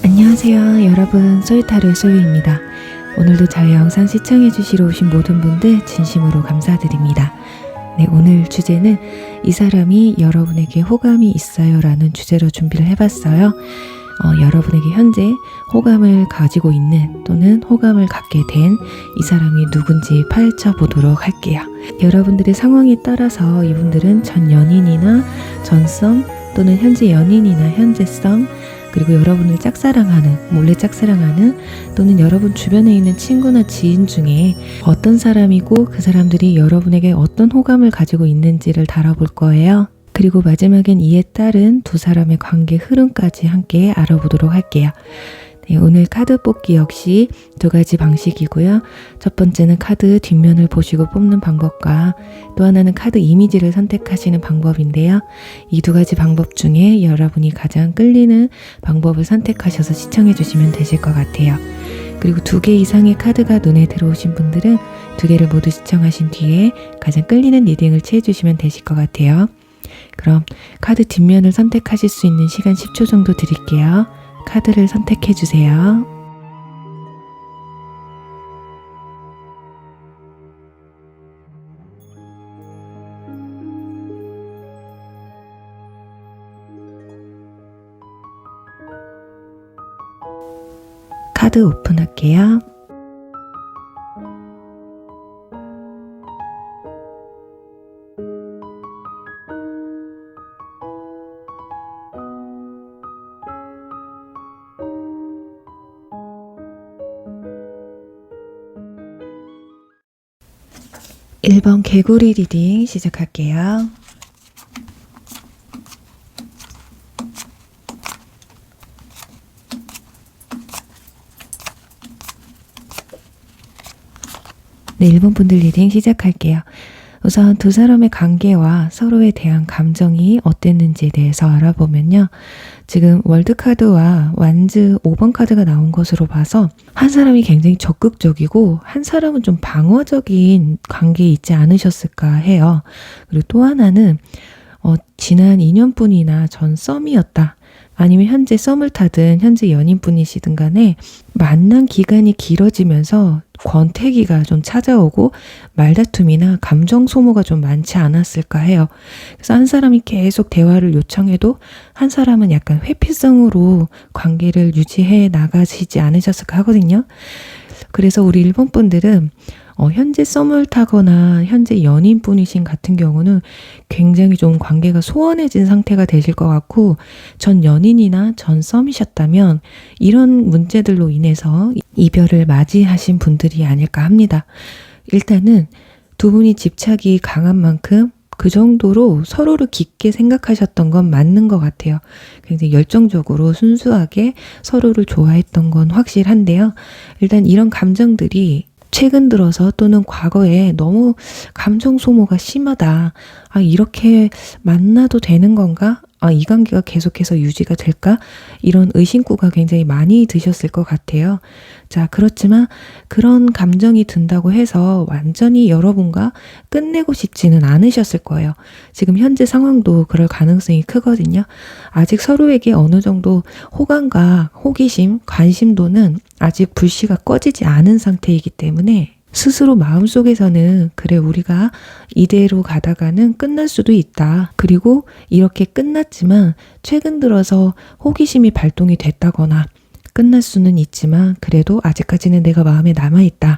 안녕하세요 여러분, 소유타로의 소유입니다. 오늘도 저희 영상 시청해주시러 오신 모든 분들 진심으로 감사드립니다. 네, 오늘 주제는 이 사람이 여러분에게 호감이 있어요 라는 주제로 준비를 해봤어요. 여러분에게 현재 호감을 가지고 있는 또는 호감을 갖게 된 이 사람이 누군지 파헤쳐 보도록 할게요. 여러분들의 상황에 따라서 이분들은 전 연인이나 전썸 또는 현재 연인이나 현재성, 그리고 여러분을 짝사랑하는, 몰래 짝사랑하는, 또는 여러분 주변에 있는 친구나 지인 중에 어떤 사람이고 그 사람들이 여러분에게 어떤 호감을 가지고 있는지를 다뤄볼 거예요. 그리고 마지막엔 이에 따른 두 사람의 관계 흐름까지 함께 알아보도록 할게요. 네, 오늘 카드 뽑기 역시 두 가지 방식이고요. 첫 번째는 카드 뒷면을 보시고 뽑는 방법과 또 하나는 카드 이미지를 선택하시는 방법인데요. 이 두 가지 방법 중에 여러분이 가장 끌리는 방법을 선택하셔서 시청해 주시면 되실 것 같아요. 그리고 2개 이상의 카드가 눈에 들어오신 분들은 2개를 모두 시청하신 뒤에 가장 끌리는 리딩을 취해주시면 되실 것 같아요. 그럼 카드 뒷면을 선택하실 수 있는 시간 10초 정도 드릴게요. 카드를 선택해 주세요. 카드 오픈할게요. 1번 개구리 리딩 시작할게요. 네, 1번 분들 리딩 시작할게요. 우선 두 사람의 관계와 서로에 대한 감정이 어땠는지에 대해서 알아보면요. 지금 월드카드와 완즈 5번 카드가 나온 것으로 봐서 한 사람이 굉장히 적극적이고 한 사람은 좀 방어적인 관계에 있지 않으셨을까 해요. 그리고 또 하나는 지난 2년뿐이나 전 썸이었다. 아니면 현재 썸을 타든 현재 연인분이시든 간에 만난 기간이 길어지면서 권태기가 좀 찾아오고 말다툼이나 감정 소모가 좀 많지 않았을까 해요. 그래서 한 사람이 계속 대화를 요청해도 한 사람은 약간 회피성으로 관계를 유지해 나가시지 않으셨을까 하거든요. 그래서 우리 일본 분들은 현재 썸을 타거나 현재 연인분이신 같은 경우는 굉장히 좀 관계가 소원해진 상태가 되실 것 같고, 전 연인이나 전 썸이셨다면 이런 문제들로 인해서 이별을 맞이하신 분들이 아닐까 합니다. 일단은 두 분이 집착이 강한 만큼 그 정도로 서로를 깊게 생각하셨던 건 맞는 것 같아요. 굉장히 열정적으로 순수하게 서로를 좋아했던 건 확실한데요. 일단 이런 감정들이 최근 들어서 또는 과거에 너무 감정 소모가 심하다. 이렇게 만나도 되는 건가? 이 관계가 계속해서 유지가 될까? 이런 의심구가 굉장히 많이 드셨을 것 같아요. 자, 그렇지만 그런 감정이 든다고 해서 완전히 여러분과 끝내고 싶지는 않으셨을 거예요. 지금 현재 상황도 그럴 가능성이 크거든요. 아직 서로에게 어느 정도 호감과 호기심, 관심도는 아직 불씨가 꺼지지 않은 상태이기 때문에 스스로 마음속에서는 그래, 우리가 이대로 가다가는 끝날 수도 있다. 그리고 이렇게 끝났지만 최근 들어서 호기심이 발동이 됐다거나 끝날 수는 있지만 그래도 아직까지는 내가 마음에 남아있다.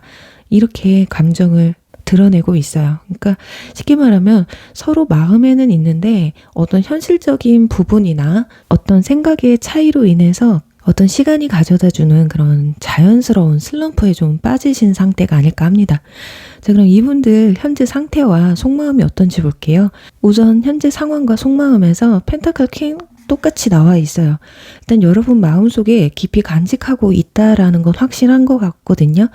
이렇게 감정을 드러내고 있어요. 그러니까 쉽게 말하면 서로 마음에는 있는데 어떤 현실적인 부분이나 어떤 생각의 차이로 인해서 어떤 시간이 가져다주는 그런 자연스러운 슬럼프에 좀 빠지신 상태가 아닐까 합니다. 자, 그럼 이분들 현재 상태와 속마음이 어떤지 볼게요. 우선 현재 상황과 속마음에서 펜타클 킹 똑같이 나와 있어요. 일단 여러분 마음속에 깊이 간직하고 있다라는 건 확실한 것 같거든요.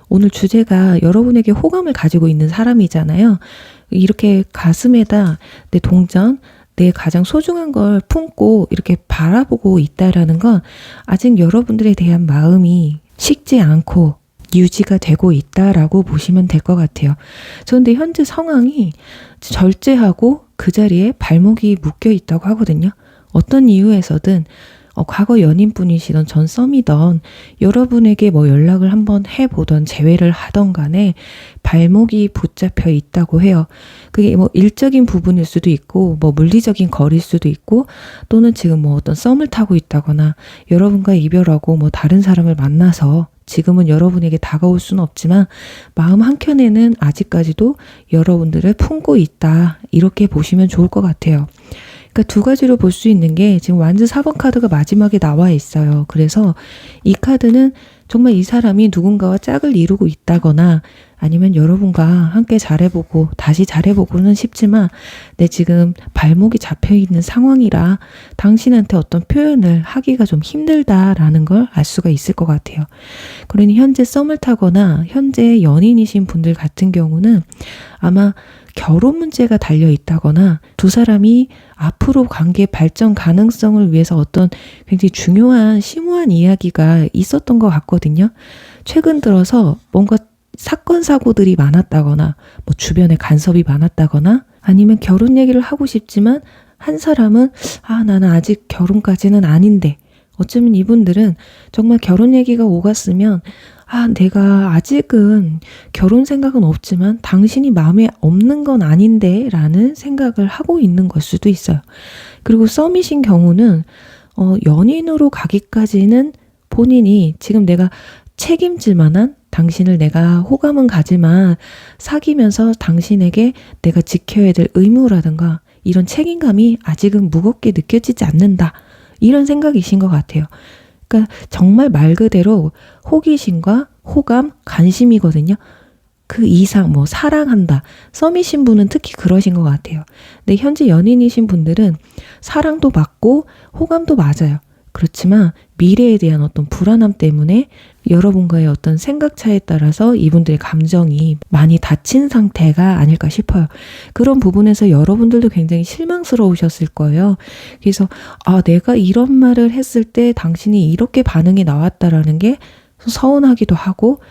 오늘 주제가 여러분에게 호감을 가지고 있는 사람이잖아요. 이렇게 가슴에다 내 동전, 내 가장 소중한 걸 품고 이렇게 바라보고 있다라는 건 아직 여러분들에 대한 마음이 식지 않고 유지가 되고 있다라고 보시면 될 것 같아요. 그런데 현재 상황이 절제하고 그 자리에 발목이 묶여 있다고 하거든요. 어떤 이유에서든 과거 연인분이시던 전 썸이던 여러분에게 연락을 한번 해보던 재회를 하던 간에 발목이 붙잡혀 있다고 해요. 그게 일적인 부분일 수도 있고 물리적인 거리일 수도 있고 또는 지금 어떤 썸을 타고 있다거나 여러분과 이별하고 다른 사람을 만나서 지금은 여러분에게 다가올 수는 없지만 마음 한켠에는 아직까지도 여러분들을 품고 있다. 이렇게 보시면 좋을 것 같아요. 그러니까 두 가지로 볼 수 있는 게 지금 완즈 4번 카드가 마지막에 나와 있어요. 그래서 이 카드는 정말 이 사람이 누군가와 짝을 이루고 있다거나 아니면 여러분과 함께 잘해보고 다시 잘해보고는 싶지만 내 지금 발목이 잡혀있는 상황이라 당신한테 어떤 표현을 하기가 좀 힘들다라는 걸 알 수가 있을 것 같아요. 그러니 현재 썸을 타거나 현재 연인이신 분들 같은 경우는 아마 결혼 문제가 달려 있다거나 두 사람이 앞으로 관계 발전 가능성을 위해서 어떤 굉장히 중요한 심오한 이야기가 있었던 것 같거든요. 최근 들어서 뭔가 사건 사고들이 많았다거나 주변에 간섭이 많았다거나 아니면 결혼 얘기를 하고 싶지만 한 사람은 나는 아직 결혼까지는 아닌데, 어쩌면 이분들은 정말 결혼 얘기가 오갔으면 내가 아직은 결혼 생각은 없지만 당신이 마음에 없는 건 아닌데 라는 생각을 하고 있는 걸 수도 있어요. 그리고 썸이신 경우는 연인으로 가기까지는 본인이 지금 내가 책임질 만한, 당신을 내가 호감은 가지만 사귀면서 당신에게 내가 지켜야 될 의무라든가 이런 책임감이 아직은 무겁게 느껴지지 않는다. 이런 생각이신 것 같아요. 그러니까 정말 말 그대로 호기심과 호감, 관심이거든요. 그 이상 뭐 사랑한다. 썸이신 분은 특히 그러신 것 같아요. 근데 현재 연인이신 분들은 사랑도 맞고 호감도 맞아요. 그렇지만 미래에 대한 어떤 불안함 때문에 여러분과의 어떤 생각 차이에 따라서 이분들의 감정이 많이 닫힌 상태가 아닐까 싶어요. 그런 부분에서 여러분들도 굉장히 실망스러우셨을 거예요. 그래서 내가 이런 말을 했을 때 당신이 이렇게 반응이 나왔다라는 게 서운하기도 하고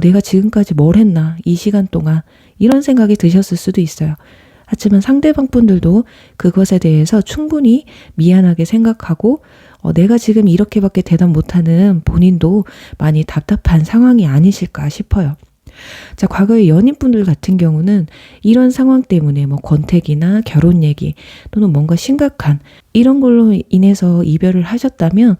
내가 지금까지 뭘 했나 이 시간 동안 이런 생각이 드셨을 수도 있어요. 하지만 상대방 분들도 그것에 대해서 충분히 미안하게 생각하고 내가 지금 이렇게밖에 대답 못하는 본인도 많이 답답한 상황이 아니실까 싶어요. 자, 과거의 연인분들 같은 경우는 이런 상황 때문에 뭐 권태기나 결혼 얘기 또는 뭔가 심각한 이런 걸로 인해서 이별을 하셨다면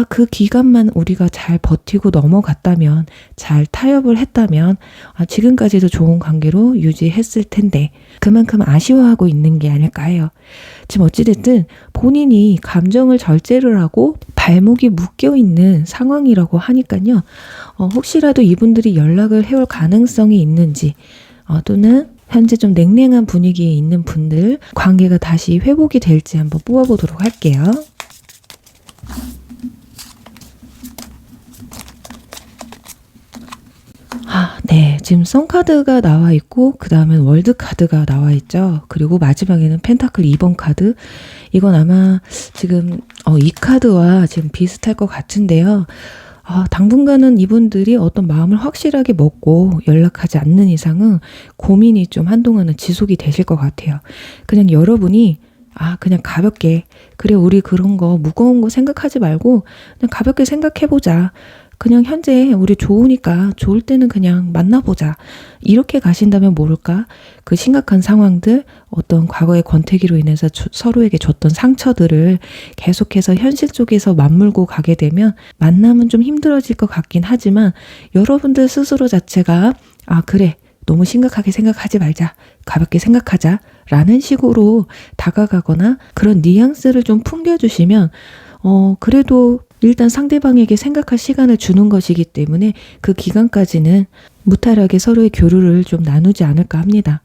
그 기간만 우리가 잘 버티고 넘어갔다면, 잘 타협을 했다면, 지금까지도 좋은 관계로 유지했을 텐데, 그만큼 아쉬워하고 있는 게 아닐까 해요. 지금 어찌됐든 본인이 감정을 절제를 하고 발목이 묶여있는 상황이라고 하니까요. 혹시라도 이분들이 연락을 해올 가능성이 있는지, 또는 현재 좀 냉랭한 분위기에 있는 분들, 관계가 다시 회복이 될지 한번 뽑아보도록 할게요. 네. 지금 썬카드가 나와 있고 그 다음엔 월드카드가 나와 있죠. 그리고 마지막에는 펜타클 2번 카드. 이건 아마 지금 이 카드와 지금 비슷할 것 같은데요. 당분간은 이분들이 어떤 마음을 확실하게 먹고 연락하지 않는 이상은 고민이 좀 한동안은 지속이 되실 것 같아요. 그냥 여러분이 그냥 가볍게, 그래 우리 그런 거 무거운 거 생각하지 말고 그냥 가볍게 생각해보자. 그냥 현재 우리 좋으니까 좋을 때는 그냥 만나보자. 이렇게 가신다면 모를까? 그 심각한 상황들, 어떤 과거의 권태기로 인해서 서로에게 줬던 상처들을 계속해서 현실 쪽에서 맞물고 가게 되면 만남은 좀 힘들어질 것 같긴 하지만 여러분들 스스로 자체가 그래. 너무 심각하게 생각하지 말자. 가볍게 생각하자. 라는 식으로 다가가거나 그런 뉘앙스를 좀 풍겨주시면 그래도 일단 상대방에게 생각할 시간을 주는 것이기 때문에 그 기간까지는 무탈하게 서로의 교류를 좀 나누지 않을까 합니다.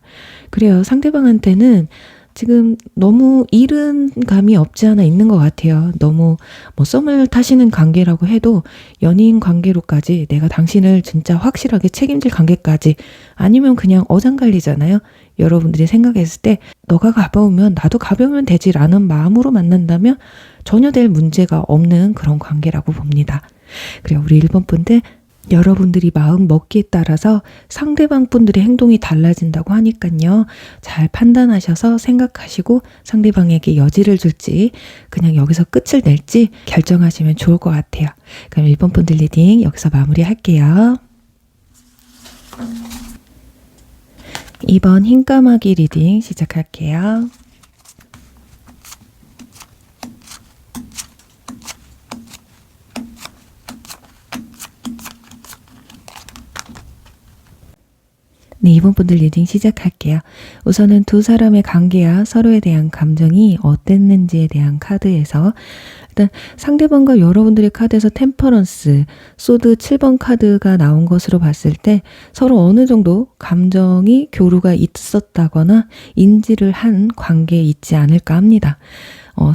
그래요. 상대방한테는 지금 너무 잃은 감이 없지 않아 있는 것 같아요. 너무 썸을 타시는 관계라고 해도 연인 관계로까지 내가 당신을 진짜 확실하게 책임질 관계까지 아니면 그냥 어장관리잖아요. 여러분들이 생각했을 때 너가 가벼우면 나도 가벼우면 되지라는 마음으로 만난다면 전혀 될 문제가 없는 그런 관계라고 봅니다. 그래요. 우리 1번 분들 여러분들이 마음 먹기에 따라서 상대방 분들의 행동이 달라진다고 하니까요. 잘 판단하셔서 생각하시고 상대방에게 여지를 줄지 그냥 여기서 끝을 낼지 결정하시면 좋을 것 같아요. 그럼 1번 분들 리딩 여기서 마무리할게요. 2번 흰까마귀 리딩 시작할게요. 네, 2번 분들 리딩 시작할게요. 우선은 두 사람의 관계와 서로에 대한 감정이 어땠는지에 대한 카드에서 일단 상대방과 여러분들의 카드에서 템퍼런스, 소드 7번 카드가 나온 것으로 봤을 때 서로 어느 정도 감정이 교류가 있었다거나 인지를 한 관계에 있지 않을까 합니다.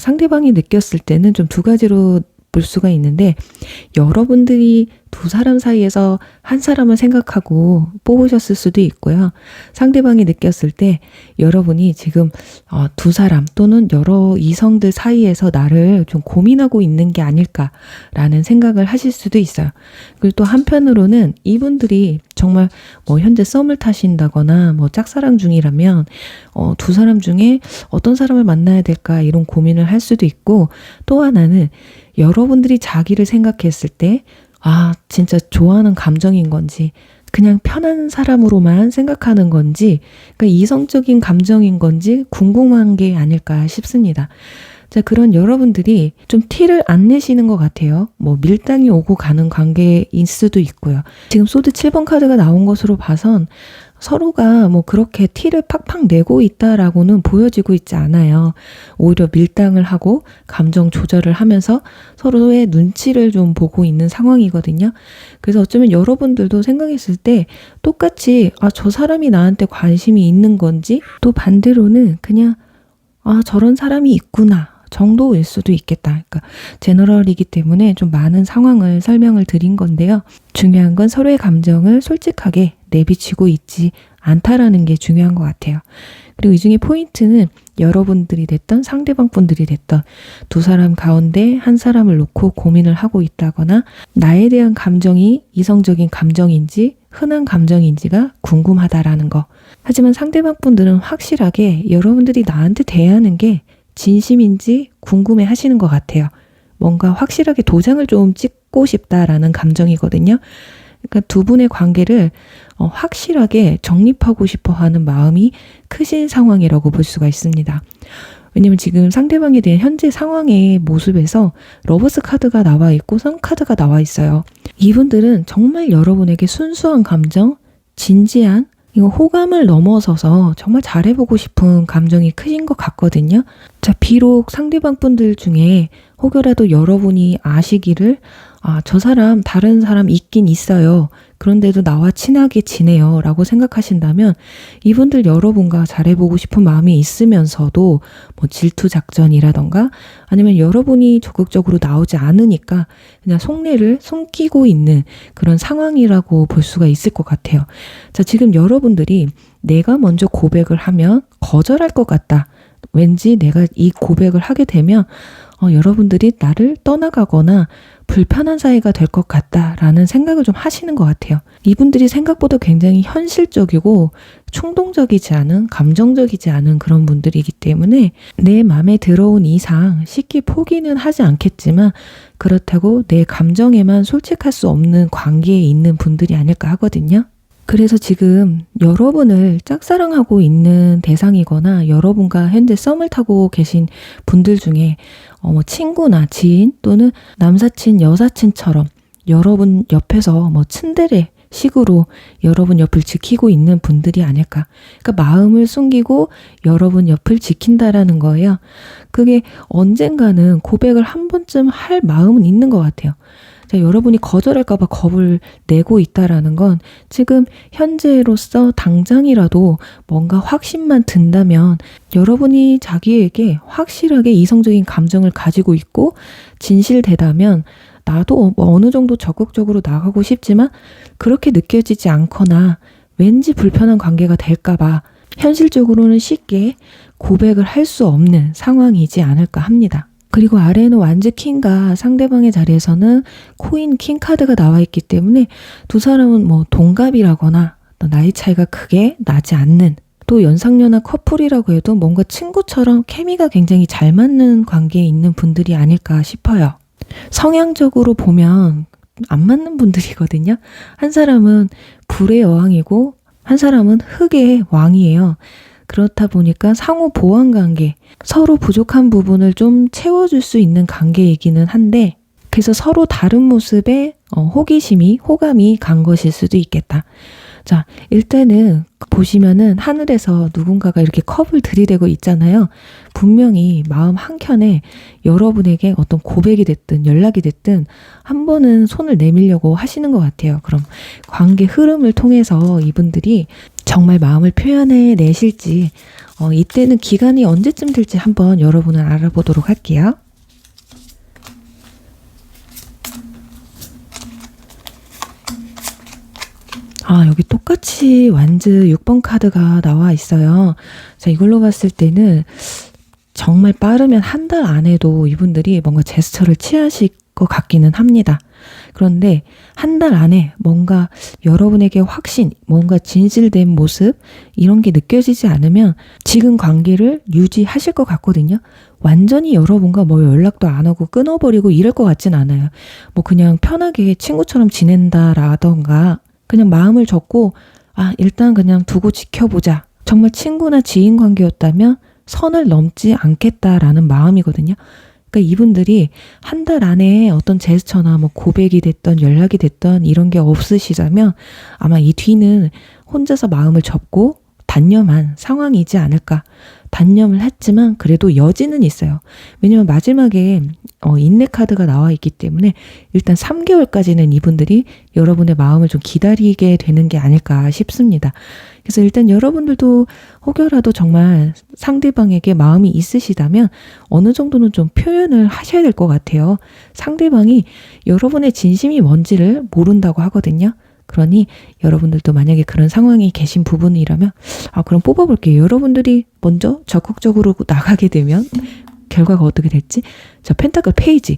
상대방이 느꼈을 때는 좀 두 가지로 볼 수가 있는데 여러분들이 두 사람 사이에서 한 사람을 생각하고 뽑으셨을 수도 있고요. 상대방이 느꼈을 때 여러분이 지금 두 사람 또는 여러 이성들 사이에서 나를 좀 고민하고 있는 게 아닐까라는 생각을 하실 수도 있어요. 그리고 또 한편으로는 이분들이 정말 현재 썸을 타신다거나 짝사랑 중이라면 두 사람 중에 어떤 사람을 만나야 될까 이런 고민을 할 수도 있고 또 하나는 여러분들이 자기를 생각했을 때 진짜 좋아하는 감정인 건지 그냥 편한 사람으로만 생각하는 건지 그러니까 이성적인 감정인 건지 궁금한 게 아닐까 싶습니다. 자, 그런 여러분들이 좀 티를 안 내시는 것 같아요. 밀당이 오고 가는 관계일 수도 있고요. 지금 소드 7번 카드가 나온 것으로 봐선 서로가 뭐 그렇게 티를 팍팍 내고 있다라고는 보여지고 있지 않아요. 오히려 밀당을 하고 감정 조절을 하면서 서로의 눈치를 좀 보고 있는 상황이거든요. 그래서 어쩌면 여러분들도 생각했을 때 똑같이 저 사람이 나한테 관심이 있는 건지, 또 반대로는 그냥 저런 사람이 있구나 정도일 수도 있겠다. 그러니까 제너럴이기 때문에 좀 많은 상황을 설명을 드린 건데요. 중요한 건 서로의 감정을 솔직하게 내비치고 있지 않다라는 게 중요한 것 같아요. 그리고 이 중에 포인트는 여러분들이 됐던 상대방 분들이 됐던 두 사람 가운데 한 사람을 놓고 고민을 하고 있다거나 나에 대한 감정이 이성적인 감정인지 흔한 감정인지가 궁금하다라는 거. 하지만 상대방 분들은 확실하게 여러분들이 나한테 대하는 게 진심인지 궁금해 하시는 것 같아요. 뭔가 확실하게 도장을 좀 찍고 싶다라는 감정이거든요. 그러니까 두 분의 관계를 확실하게 정립하고 싶어 하는 마음이 크신 상황이라고 볼 수가 있습니다. 왜냐면 지금 상대방에 대한 현재 상황의 모습에서 러버스 카드가 나와 있고 선 카드가 나와 있어요. 이분들은 정말 여러분에게 순수한 감정, 진지한 이거 호감을 넘어서서 정말 잘해보고 싶은 감정이 크신 것 같거든요. 자, 비록 상대방 분들 중에 혹여라도 여러분이 아시기를 저 사람 다른 사람 있긴 있어요. 그런데도 나와 친하게 지내요 라고 생각하신다면 이분들 여러분과 잘해보고 싶은 마음이 있으면서도 뭐 질투 작전이라던가 아니면 여러분이 적극적으로 나오지 않으니까 그냥 속내를 숨기고 있는 그런 상황이라고 볼 수가 있을 것 같아요. 자, 지금 여러분들이 내가 먼저 고백을 하면 거절할 것 같다. 왠지 내가 이 고백을 하게 되면 여러분들이 나를 떠나가거나 불편한 사이가 될 것 같다라는 생각을 좀 하시는 것 같아요. 이분들이 생각보다 굉장히 현실적이고 충동적이지 않은, 감정적이지 않은 그런 분들이기 때문에 내 마음에 들어온 이상 쉽게 포기는 하지 않겠지만 그렇다고 내 감정에만 솔직할 수 없는 관계에 있는 분들이 아닐까 하거든요. 그래서 지금 여러분을 짝사랑하고 있는 대상이거나 여러분과 현재 썸을 타고 계신 분들 중에 친구나 지인 또는 남사친, 여사친처럼 여러분 옆에서 츤데레 식으로 여러분 옆을 지키고 있는 분들이 아닐까. 그러니까 마음을 숨기고 여러분 옆을 지킨다라는 거예요. 그게 언젠가는 고백을 한 번쯤 할 마음은 있는 것 같아요. 자, 여러분이 거절할까 봐 겁을 내고 있다라는 건 지금 현재로서 당장이라도 뭔가 확신만 든다면 여러분이 자기에게 확실하게 이성적인 감정을 가지고 있고 진실되다면 나도 어느 정도 적극적으로 나가고 싶지만 그렇게 느껴지지 않거나 왠지 불편한 관계가 될까 봐 현실적으로는 쉽게 고백을 할 수 없는 상황이지 않을까 합니다. 그리고 아래에는 완즈 킹과 상대방의 자리에서는 코인 킹 카드가 나와 있기 때문에 두 사람은 동갑이라거나 나이 차이가 크게 나지 않는, 또 연상연하 커플이라고 해도 뭔가 친구처럼 케미가 굉장히 잘 맞는 관계에 있는 분들이 아닐까 싶어요. 성향적으로 보면 안 맞는 분들이거든요. 한 사람은 불의 여왕이고 한 사람은 흙의 왕이에요. 그렇다 보니까 상호 보완 관계, 서로 부족한 부분을 좀 채워줄 수 있는 관계이기는 한데 그래서 서로 다른 모습에 호기심이, 호감이 간 것일 수도 있겠다. 자, 일단은 보시면은 하늘에서 누군가가 이렇게 컵을 들이대고 있잖아요. 분명히 마음 한켠에 여러분에게 어떤 고백이 됐든 연락이 됐든 한 번은 손을 내밀려고 하시는 것 같아요. 그럼 관계 흐름을 통해서 이분들이 정말 마음을 표현해 내실지 이때는 기간이 언제쯤 될지 한번 여러분은 알아보도록 할게요. 여기 똑같이 완즈 6번 카드가 나와 있어요. 자, 이걸로 봤을 때는 정말 빠르면 한 달 안에도 이분들이 뭔가 제스처를 취하실 것 같기는 합니다. 그런데 한 달 안에 뭔가 여러분에게 확신, 뭔가 진실된 모습 이런 게 느껴지지 않으면 지금 관계를 유지하실 것 같거든요. 완전히 여러분과 연락도 안 하고 끊어버리고 이럴 것 같진 않아요. 그냥 편하게 친구처럼 지낸다라던가 그냥 마음을 접고 일단 그냥 두고 지켜보자. 정말 친구나 지인 관계였다면 선을 넘지 않겠다라는 마음이거든요. 그러니까 이분들이 한 달 안에 어떤 제스처나 뭐 고백이 됐던 연락이 됐던 이런 게 없으시다면 아마 이 뒤는 혼자서 마음을 접고 단념한 상황이지 않을까. 단념을 했지만 그래도 여지는 있어요. 왜냐면 마지막에 인내 카드가 나와 있기 때문에 일단 3개월까지는 이분들이 여러분의 마음을 좀 기다리게 되는 게 아닐까 싶습니다. 그래서 일단 여러분들도 혹여라도 정말 상대방에게 마음이 있으시다면 어느 정도는 좀 표현을 하셔야 될 것 같아요. 상대방이 여러분의 진심이 뭔지를 모른다고 하거든요. 그러니 여러분들도 만약에 그런 상황이 계신 부분이라면 그럼 뽑아볼게요. 여러분들이 먼저 적극적으로 나가게 되면 결과가 어떻게 됐지? 저 펜타클 페이지.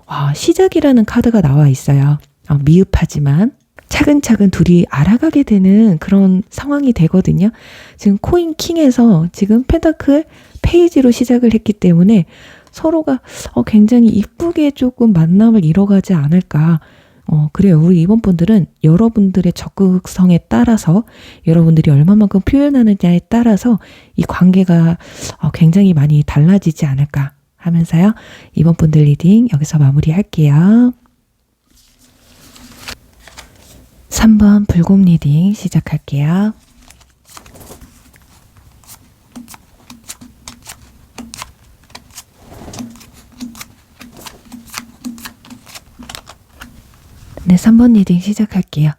와, 시작이라는 카드가 나와 있어요. 미흡하지만 차근차근 둘이 알아가게 되는 그런 상황이 되거든요. 지금 코인 킹에서 지금 펜타클 페이지로 시작을 했기 때문에 서로가 굉장히 이쁘게 조금 만남을 이뤄가지 않을까. 그래요. 우리 이번 분들은 여러분들의 적극성에 따라서 여러분들이 얼마만큼 표현하느냐에 따라서 이 관계가 굉장히 많이 달라지지 않을까 하면서요. 이번 분들 리딩 여기서 마무리할게요. 3번 불곰 리딩 시작할게요. 네, 3번 리딩 시작할게요.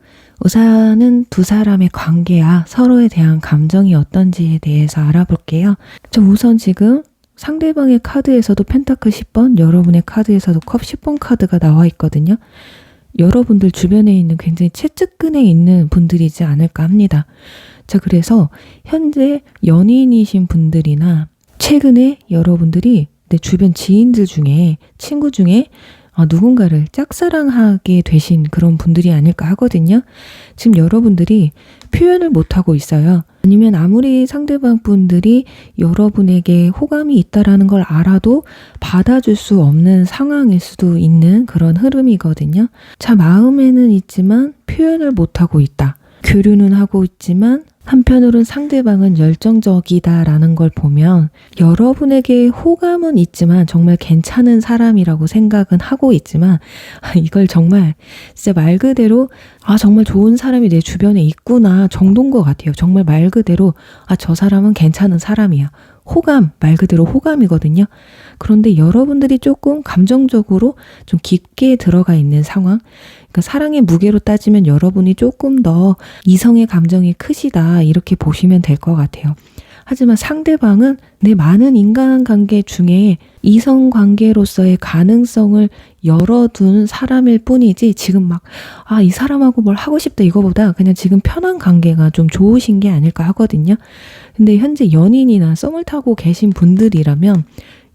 우선은 두 사람의 관계와 서로에 대한 감정이 어떤지에 대해서 알아볼게요. 우선 지금 상대방의 카드에서도 펜타클 10번, 여러분의 카드에서도 컵 10번 카드가 나와 있거든요. 여러분들 주변에 있는 굉장히 최측근에 있는 분들이지 않을까 합니다. 자, 그래서 현재 연인이신 분들이나 최근에 여러분들이 내 주변 지인들 중에, 친구 중에 누군가를 짝사랑하게 되신 그런 분들이 아닐까 하거든요. 지금 여러분들이 표현을 못하고 있어요. 아니면 아무리 상대방 분들이 여러분에게 호감이 있다라는 걸 알아도 받아줄 수 없는 상황일 수도 있는 그런 흐름이거든요. 자, 마음에는 있지만 표현을 못하고 있다. 교류는 하고 있지만 한편으로는 상대방은 열정적이다라는 걸 보면 여러분에게 호감은 있지만 정말 괜찮은 사람이라고 생각은 하고 있지만 이걸 정말 진짜 말 그대로 정말 좋은 사람이 내 주변에 있구나 정도인 것 같아요. 정말 말 그대로 저 사람은 괜찮은 사람이야. 호감, 말 그대로 호감이거든요. 그런데 여러분들이 조금 감정적으로 좀 깊게 들어가 있는 상황, 그러니까 사랑의 무게로 따지면 여러분이 조금 더 이성의 감정이 크시다 이렇게 보시면 될 것 같아요. 하지만 상대방은 내 많은 인간관계 중에 이성관계로서의 가능성을 열어둔 사람일 뿐이지 지금 이 사람하고 뭘 하고 싶다 이거보다 그냥 지금 편한 관계가 좀 좋으신 게 아닐까 하거든요. 근데 현재 연인이나 썸을 타고 계신 분들이라면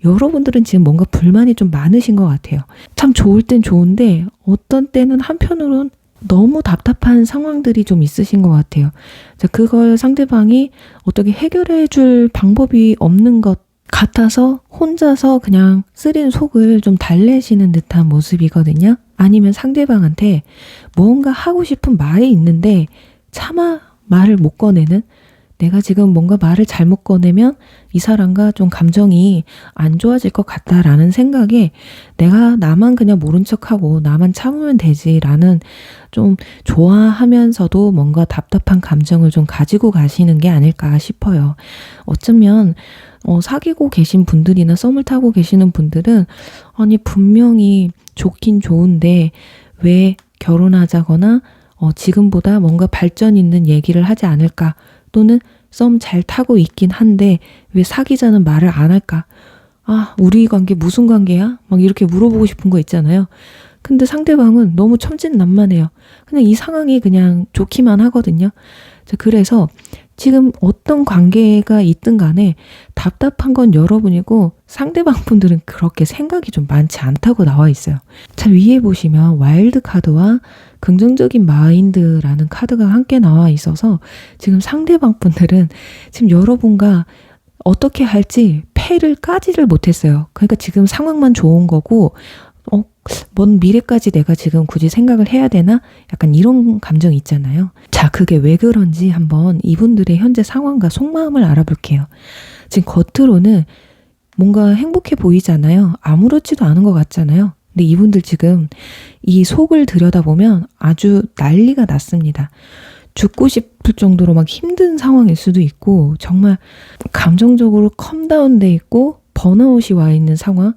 여러분들은 지금 뭔가 불만이 좀 많으신 것 같아요. 참 좋을 땐 좋은데 어떤 때는 한편으로는 너무 답답한 상황들이 좀 있으신 것 같아요. 자, 그걸 상대방이 어떻게 해결해 줄 방법이 없는 것 같아서 혼자서 그냥 쓰린 속을 좀 달래시는 듯한 모습이거든요. 아니면 상대방한테 뭔가 하고 싶은 말이 있는데 차마 말을 못 꺼내는, 내가 지금 뭔가 말을 잘못 꺼내면 이 사람과 좀 감정이 안 좋아질 것 같다라는 생각에 내가 나만 그냥 모른 척하고 나만 참으면 되지라는 좀 좋아하면서도 뭔가 답답한 감정을 좀 가지고 가시는 게 아닐까 싶어요. 어쩌면 사귀고 계신 분들이나 썸을 타고 계시는 분들은 분명히 좋긴 좋은데 왜 결혼하자거나 지금보다 뭔가 발전 있는 얘기를 하지 않을까, 또는 썸 잘 타고 있긴 한데 왜 사귀자는 말을 안 할까? 우리 관계 무슨 관계야? 막 이렇게 물어보고 싶은 거 있잖아요. 근데 상대방은 너무 천진난만해요. 그냥 이 상황이 그냥 좋기만 하거든요. 그래서 지금 어떤 관계가 있든 간에 답답한 건 여러분이고 상대방 분들은 그렇게 생각이 좀 많지 않다고 나와 있어요. 자, 위에 보시면 와일드 카드와 긍정적인 마인드라는 카드가 함께 나와 있어서 지금 상대방 분들은 지금 여러분과 어떻게 할지 패를 까지를 못했어요. 그러니까 지금 상황만 좋은 거고 먼 미래까지 내가 지금 굳이 생각을 해야 되나? 약간 이런 감정이 있잖아요. 자, 그게 왜 그런지 한번 이분들의 현재 상황과 속마음을 알아볼게요. 지금 겉으로는 뭔가 행복해 보이잖아요. 아무렇지도 않은 것 같잖아요. 근데 이분들 지금 이 속을 들여다보면 아주 난리가 났습니다. 죽고 싶을 정도로 막 힘든 상황일 수도 있고, 정말 감정적으로 컴다운돼 있고 번아웃이 와 있는 상황,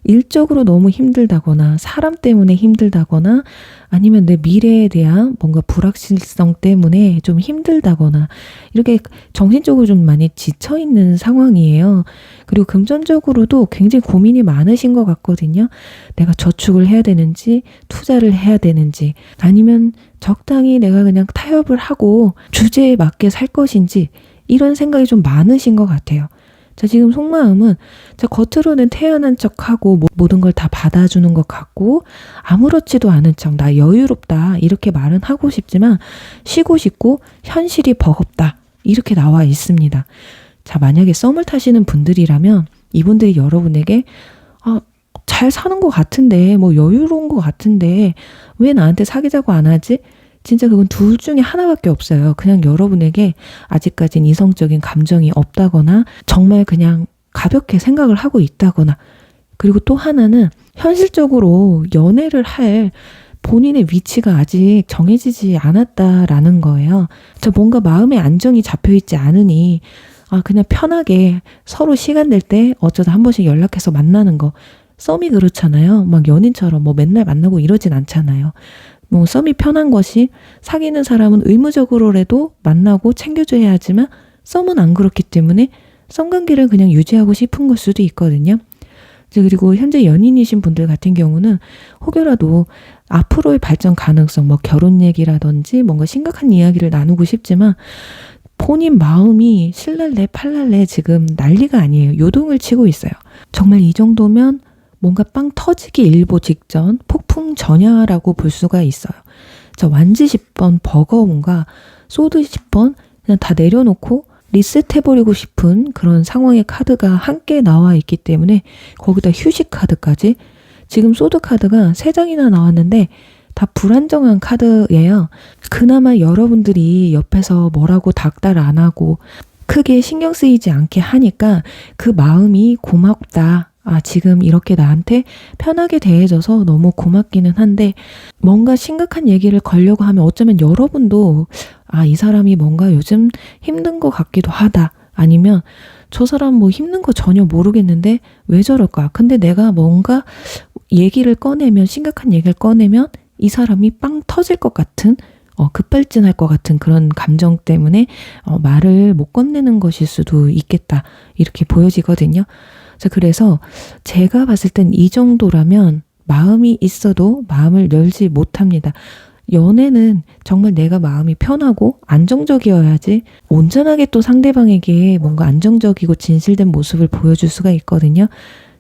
일적으로 너무 힘들다거나 사람 때문에 힘들다거나 아니면 내 미래에 대한 뭔가 불확실성 때문에 좀 힘들다거나 이렇게 정신적으로 좀 많이 지쳐있는 상황이에요. 그리고 금전적으로도 굉장히 고민이 많으신 것 같거든요. 내가 저축을 해야 되는지 투자를 해야 되는지 아니면 적당히 내가 그냥 타협을 하고 주제에 맞게 살 것인지 이런 생각이 좀 많으신 것 같아요. 자, 지금 속마음은 자, 겉으로는 태연한 척하고 모든 걸 다 받아주는 것 같고 아무렇지도 않은 척 나 여유롭다 이렇게 말은 하고 싶지만 쉬고 싶고 현실이 버겁다 이렇게 나와 있습니다. 자, 만약에 썸을 타시는 분들이라면 이분들이 여러분에게 잘 사는 것 같은데 뭐 여유로운 것 같은데 왜 나한테 사귀자고 안 하지? 진짜 그건 둘 중에 하나밖에 없어요. 그냥 여러분에게 아직까진 이성적인 감정이 없다거나 정말 그냥 가볍게 생각을 하고 있다거나 그리고 또 하나는 현실적으로 연애를 할 본인의 위치가 아직 정해지지 않았다라는 거예요. 저 뭔가 마음의 안정이 잡혀있지 않으니 그냥 편하게 서로 시간 될 때 어쩌다 한 번씩 연락해서 만나는 거. 썸이 그렇잖아요. 막 연인처럼 뭐 맨날 만나고 이러진 않잖아요. 뭐 썸이 편한 것이 사귀는 사람은 의무적으로라도 만나고 챙겨줘야 하지만 썸은 안 그렇기 때문에 썸 관계를 그냥 유지하고 싶은 걸 수도 있거든요. 그리고 현재 연인이신 분들 같은 경우는 혹여라도 앞으로의 발전 가능성, 뭐 결혼 얘기라든지 뭔가 심각한 이야기를 나누고 싶지만 본인 마음이 신랄래 팔랄래 지금 난리가 아니에요. 요동을 치고 있어요. 정말 이 정도면 뭔가 빵 터지기 일보 직전 폭풍 전야라고 볼 수가 있어요. 자, 완지 10번 버거움과 소드 10번 그냥 다 내려놓고 리셋해버리고 싶은 그런 상황의 카드가 함께 나와 있기 때문에 거기다 휴식 카드까지 지금 소드 카드가 3장이나 나왔는데 다 불안정한 카드예요. 그나마 여러분들이 옆에서 뭐라고 닥달 안 하고 크게 신경 쓰이지 않게 하니까 그 마음이 고맙다. 지금 이렇게 나한테 편하게 대해줘서 너무 고맙기는 한데 뭔가 심각한 얘기를 걸려고 하면 어쩌면 여러분도 이 사람이 뭔가 요즘 힘든 것 같기도 하다. 아니면 저 사람 뭐 힘든 거 전혀 모르겠는데 왜 저럴까? 근데 내가 뭔가 얘기를 꺼내면 심각한 얘기를 꺼내면 이 사람이 빵 터질 것 같은 급발진할 것 같은 그런 감정 때문에 말을 못 건네는 것일 수도 있겠다. 이렇게 보여지거든요. 자, 그래서 제가 봤을 땐 이 정도라면 마음이 있어도 마음을 열지 못합니다. 연애는 정말 내가 마음이 편하고 안정적이어야지 온전하게 또 상대방에게 뭔가 안정적이고 진실된 모습을 보여줄 수가 있거든요.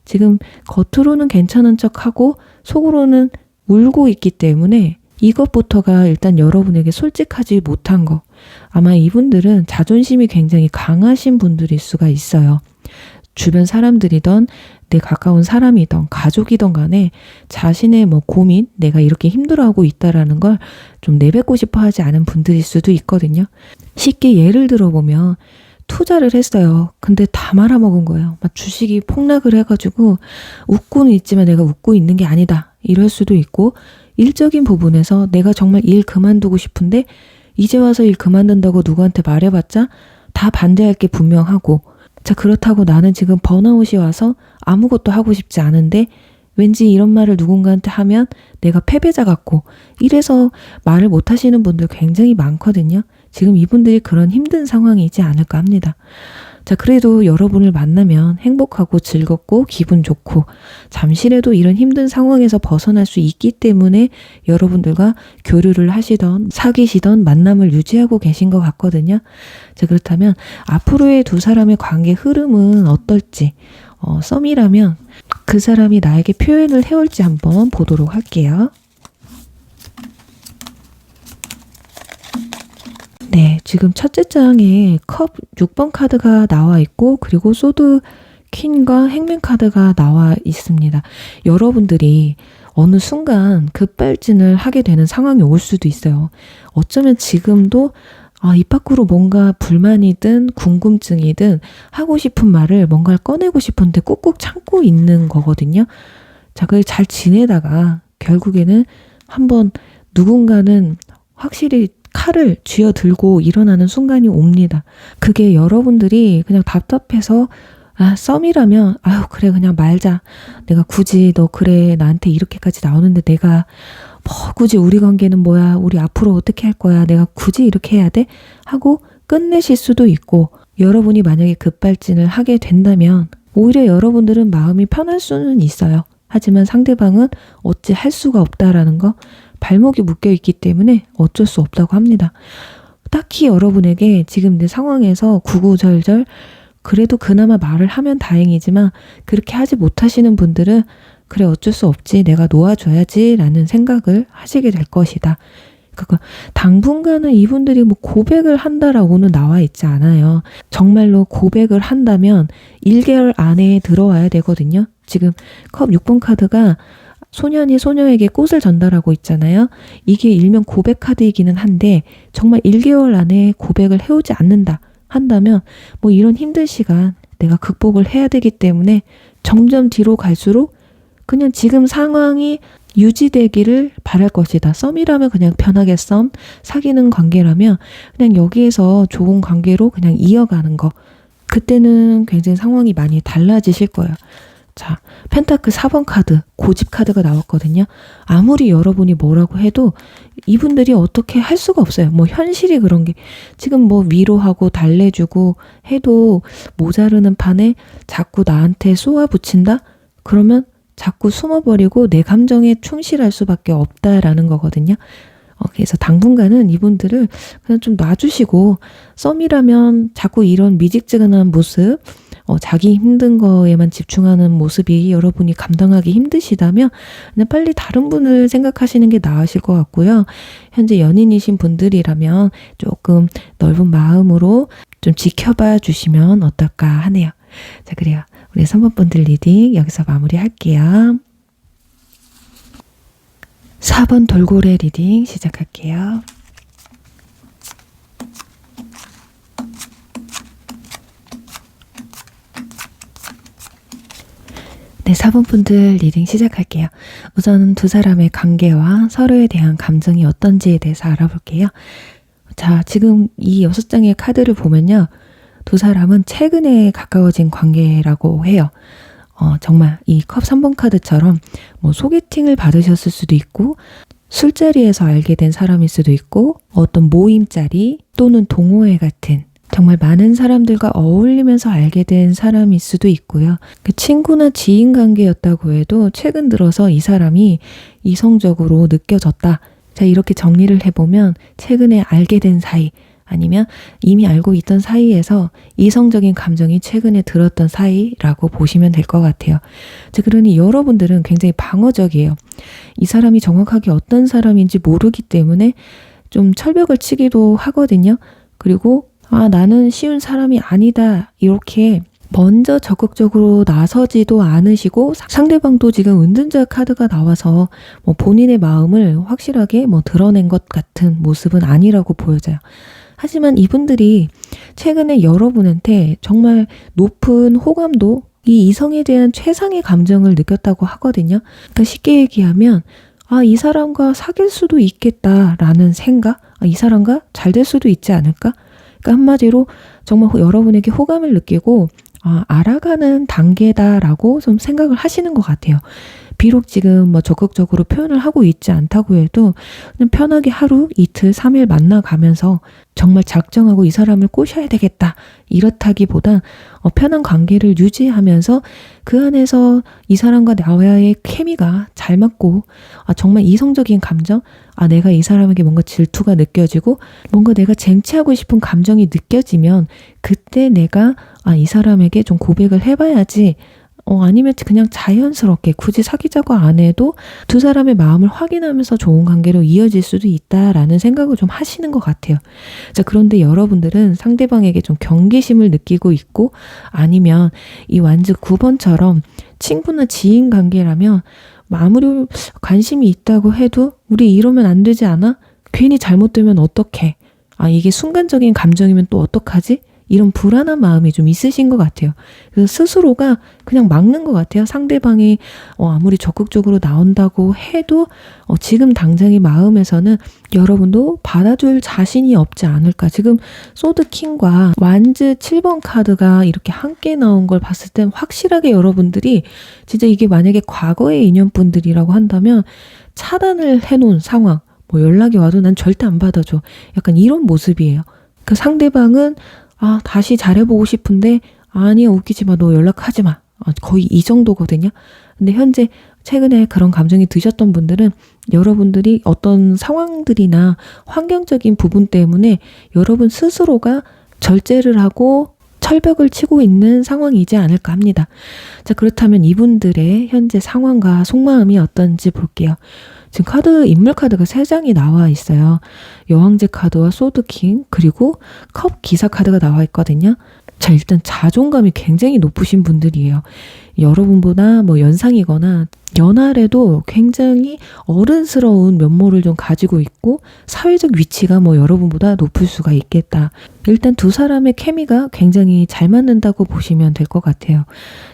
지금 겉으로는 괜찮은 척하고 속으로는 울고 있기 때문에 이것부터가 일단 여러분에게 솔직하지 못한 거. 아마 이분들은 자존심이 굉장히 강하신 분들일 수가 있어요. 주변 사람들이던 내 가까운 사람이던 가족이던 간에 자신의 뭐 고민, 내가 이렇게 힘들어하고 있다라는 걸 좀 내뱉고 싶어 하지 않은 분들일 수도 있거든요. 쉽게 예를 들어보면 투자를 했어요. 근데 다 말아먹은 거예요. 막 주식이 폭락을 해가지고 웃고는 있지만 내가 웃고 있는 게 아니다. 이럴 수도 있고 일적인 부분에서 내가 정말 일 그만두고 싶은데 이제 와서 일 그만둔다고 누구한테 말해봤자 다 반대할 게 분명하고 자, 그렇다고 나는 지금 번아웃이 와서 아무것도 하고 싶지 않은데 왠지 이런 말을 누군가한테 하면 내가 패배자 같고 이래서 말을 못 하시는 분들 굉장히 많거든요. 지금 이분들이 그런 힘든 상황이지 않을까 합니다. 자, 그래도 여러분을 만나면 행복하고 즐겁고 기분 좋고 잠시라도 이런 힘든 상황에서 벗어날 수 있기 때문에 여러분들과 교류를 하시던 사귀시던 만남을 유지하고 계신 것 같거든요. 자, 그렇다면 앞으로의 두 사람의 관계 흐름은 어떨지 썸이라면 그 사람이 나에게 표현을 해올지 한번 보도록 할게요. 네, 지금 첫째 장에 컵 6번 카드가 나와 있고 그리고 소드 퀸과 행맨 카드가 나와 있습니다. 여러분들이 어느 순간 급발진을 하게 되는 상황이 올 수도 있어요. 어쩌면 지금도 입 밖으로 뭔가 불만이든 궁금증이든 하고 싶은 말을 뭔가를 꺼내고 싶은데 꾹꾹 참고 있는 거거든요. 자, 그걸 잘 지내다가 결국에는 한번 누군가는 확실히 칼을 쥐어들고 일어나는 순간이 옵니다. 그게 여러분들이 그냥 답답해서 썸이라면 그래 그냥 말자. 내가 굳이 너 그래 나한테 이렇게까지 나오는데 내가 굳이 우리 관계는 뭐야? 우리 앞으로 어떻게 할 거야? 내가 굳이 이렇게 해야 돼? 하고 끝내실 수도 있고, 여러분이 만약에 급발진을 하게 된다면 오히려 여러분들은 마음이 편할 수는 있어요. 하지만 상대방은 어찌 할 수가 없다라는 거, 발목이 묶여 있기 때문에 어쩔 수 없다고 합니다. 딱히 여러분에게 지금 내 상황에서 구구절절 그래도 그나마 말을 하면 다행이지만 그렇게 하지 못하시는 분들은 그래 어쩔 수 없지 내가 놓아줘야지 라는 생각을 하시게 될 것이다. 그러니까 당분간은 이분들이 고백을 한다라고는 나와 있지 않아요. 정말로 고백을 한다면 1개월 안에 들어와야 되거든요. 지금 컵 6번 카드가 소년이 소녀에게 꽃을 전달하고 있잖아요. 이게 일명 고백 카드이기는 한데 정말 1개월 안에 고백을 해오지 않는다 한다면 이런 힘든 시간 내가 극복을 해야 되기 때문에 점점 뒤로 갈수록 그냥 지금 상황이 유지되기를 바랄 것이다. 썸이라면 그냥 편하게 썸, 사귀는 관계라면 그냥 여기에서 좋은 관계로 그냥 이어가는 거. 그때는 굉장히 상황이 많이 달라지실 거예요. 자, 펜타클 4번 카드, 고집 카드가 나왔거든요. 아무리 여러분이 뭐라고 해도 이분들이 어떻게 할 수가 없어요. 현실이 그런 게 지금 위로하고 달래주고 해도 모자르는 판에 자꾸 나한테 쏘아붙인다? 그러면 자꾸 숨어버리고 내 감정에 충실할 수밖에 없다라는 거거든요. 그래서 당분간은 이분들을 그냥 좀 놔주시고, 썸이라면 자꾸 이런 미직지근한 모습, 자기 힘든 거에만 집중하는 모습이 여러분이 감당하기 힘드시다면 그냥 빨리 다른 분을 생각하시는 게 나으실 것 같고요. 현재 연인이신 분들이라면 조금 넓은 마음으로 좀 지켜봐 주시면 어떨까 하네요. 자, 그래요. 우리 3번 분들 리딩 여기서 마무리할게요. 4번 돌고래 리딩 시작할게요. 네, 4번 분들 리딩 시작할게요. 우선 두 사람의 관계와 서로에 대한 감정이 어떤지에 대해서 알아볼게요. 자, 지금 이 6장의 카드를 보면요. 두 사람은 최근에 가까워진 관계라고 해요. 정말 이 컵 3번 카드처럼 소개팅을 받으셨을 수도 있고, 술자리에서 알게 된 사람일 수도 있고, 어떤 모임 자리 또는 동호회 같은 정말 많은 사람들과 어울리면서 알게 된 사람일 수도 있고요. 친구나 지인 관계였다고 해도 최근 들어서 이 사람이 이성적으로 느껴졌다. 자, 이렇게 정리를 해보면 최근에 알게 된 사이, 아니면 이미 알고 있던 사이에서 이성적인 감정이 최근에 들었던 사이라고 보시면 될 것 같아요. 자, 그러니 여러분들은 굉장히 방어적이에요. 이 사람이 정확하게 어떤 사람인지 모르기 때문에 좀 철벽을 치기도 하거든요. 그리고 나는 쉬운 사람이 아니다 이렇게 먼저 적극적으로 나서지도 않으시고, 상대방도 지금 은둔자 카드가 나와서 본인의 마음을 확실하게 드러낸 것 같은 모습은 아니라고 보여져요. 하지만 이분들이 최근에 여러분한테 정말 높은 호감도, 이 이성에 대한 최상의 감정을 느꼈다고 하거든요. 그러니까 쉽게 얘기하면 이 사람과 사귈 수도 있겠다라는 생각, 이 사람과 잘 될 수도 있지 않을까? 그러니까 한마디로 정말 여러분에게 호감을 느끼고 알아가는 단계다라고 좀 생각을 하시는 것 같아요. 비록 지금 적극적으로 표현을 하고 있지 않다고 해도 그냥 편하게 하루, 이틀, 3일 만나가면서 정말 작정하고 이 사람을 꼬셔야 되겠다 이렇다기보단 편한 관계를 유지하면서 그 안에서 이 사람과 나와의 케미가 잘 맞고 정말 이성적인 감정, 내가 이 사람에게 뭔가 질투가 느껴지고 뭔가 내가 쟁취하고 싶은 감정이 느껴지면 그때 내가 이 사람에게 좀 고백을 해봐야지, 아니면 그냥 자연스럽게 굳이 사귀자고 안 해도 두 사람의 마음을 확인하면서 좋은 관계로 이어질 수도 있다라는 생각을 좀 하시는 것 같아요. 자, 그런데 여러분들은 상대방에게 좀 경계심을 느끼고 있고, 아니면 이 완즈 9번처럼 친구나 지인 관계라면 아무리 관심이 있다고 해도 우리 이러면 안 되지 않아? 괜히 잘못되면 어떡해? 아, 이게 순간적인 감정이면 또 어떡하지? 이런 불안한 마음이 좀 있으신 것 같아요. 그래서 스스로가 그냥 막는 것 같아요. 상대방이 아무리 적극적으로 나온다고 해도 지금 당장의 마음에서는 여러분도 받아줄 자신이 없지 않을까. 지금 소드킹과 완즈 7번 카드가 이렇게 함께 나온 걸 봤을 땐 확실하게 여러분들이 진짜 이게 만약에 과거의 인연분들이라고 한다면 차단을 해놓은 상황, 뭐 연락이 와도 난 절대 안 받아줘. 약간 이런 모습이에요. 그 상대방은 다시 잘해보고 싶은데 아니야, 웃기지 마, 너 연락하지 마. 거의 이 정도거든요. 근데 현재 최근에 그런 감정이 드셨던 분들은 여러분들이 어떤 상황들이나 환경적인 부분 때문에 여러분 스스로가 절제를 하고 철벽을 치고 있는 상황이지 않을까 합니다. 자, 그렇다면 이분들의 현재 상황과 속마음이 어떤지 볼게요. 지금 인물 카드가 3장이 나와 있어요. 여왕제 카드와 소드킹, 그리고 컵 기사 카드가 나와 있거든요. 자, 일단 자존감이 굉장히 높으신 분들이에요. 여러분보다 뭐 연상이거나 연하래도 굉장히 어른스러운 면모를 좀 가지고 있고 사회적 위치가 뭐 여러분보다 높을 수가 있겠다. 일단 두 사람의 케미가 굉장히 잘 맞는다고 보시면 될 것 같아요.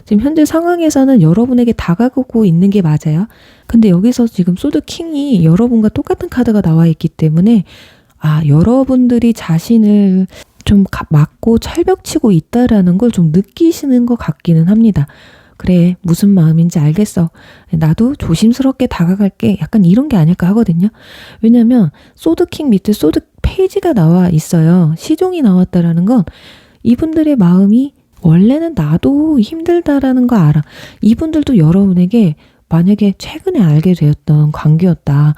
지금 현재 상황에서는 여러분에게 다가오고 있는 게 맞아요. 근데 여기서 지금 소드킹이 여러분과 똑같은 카드가 나와 있기 때문에 여러분들이 자신을 좀 맞고 철벽치고 있다라는 걸 좀 느끼시는 것 같기는 합니다. 그래, 무슨 마음인지 알겠어. 나도 조심스럽게 다가갈게. 약간 이런 게 아닐까 하거든요. 왜냐면 소드킹 밑에 소드 페이지가 나와 있어요. 시종이 나왔다라는 건 이분들의 마음이 원래는 나도 힘들다라는 거 알아. 이분들도 여러분에게 만약에 최근에 알게 되었던 관계였다.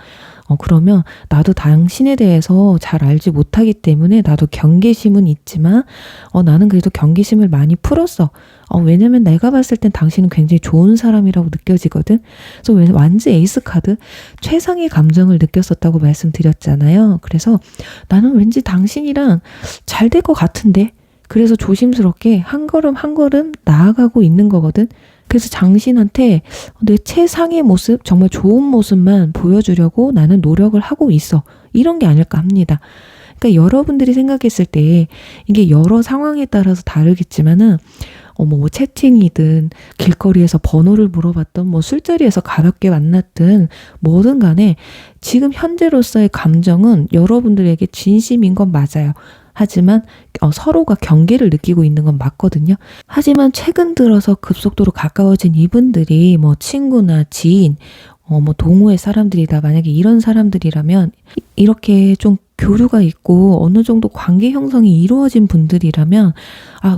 그러면 나도 당신에 대해서 잘 알지 못하기 때문에 나도 경계심은 있지만 나는 그래도 경계심을 많이 풀었어. 왜냐면 내가 봤을 땐 당신은 굉장히 좋은 사람이라고 느껴지거든. 그래서 완즈 에이스 카드 최상의 감정을 느꼈었다고 말씀드렸잖아요. 그래서 나는 왠지 당신이랑 잘 될 것 같은데 그래서 조심스럽게 한 걸음 한 걸음 나아가고 있는 거거든. 그래서 당신한테 내 최상의 모습, 정말 좋은 모습만 보여주려고 나는 노력을 하고 있어. 이런 게 아닐까 합니다. 그러니까 여러분들이 생각했을 때 이게 여러 상황에 따라서 다르겠지만은 뭐 채팅이든 길거리에서 번호를 물어봤던 뭐 술자리에서 가볍게 만났든 뭐든 간에 지금 현재로서의 감정은 여러분들에게 진심인 건 맞아요. 하지만 서로가 경계를 느끼고 있는 건 맞거든요. 하지만 최근 들어서 급속도로 가까워진 이분들이 뭐 친구나 지인, 뭐 동호회 사람들이다. 만약에 이런 사람들이라면 이렇게 좀 교류가 있고 어느 정도 관계 형성이 이루어진 분들이라면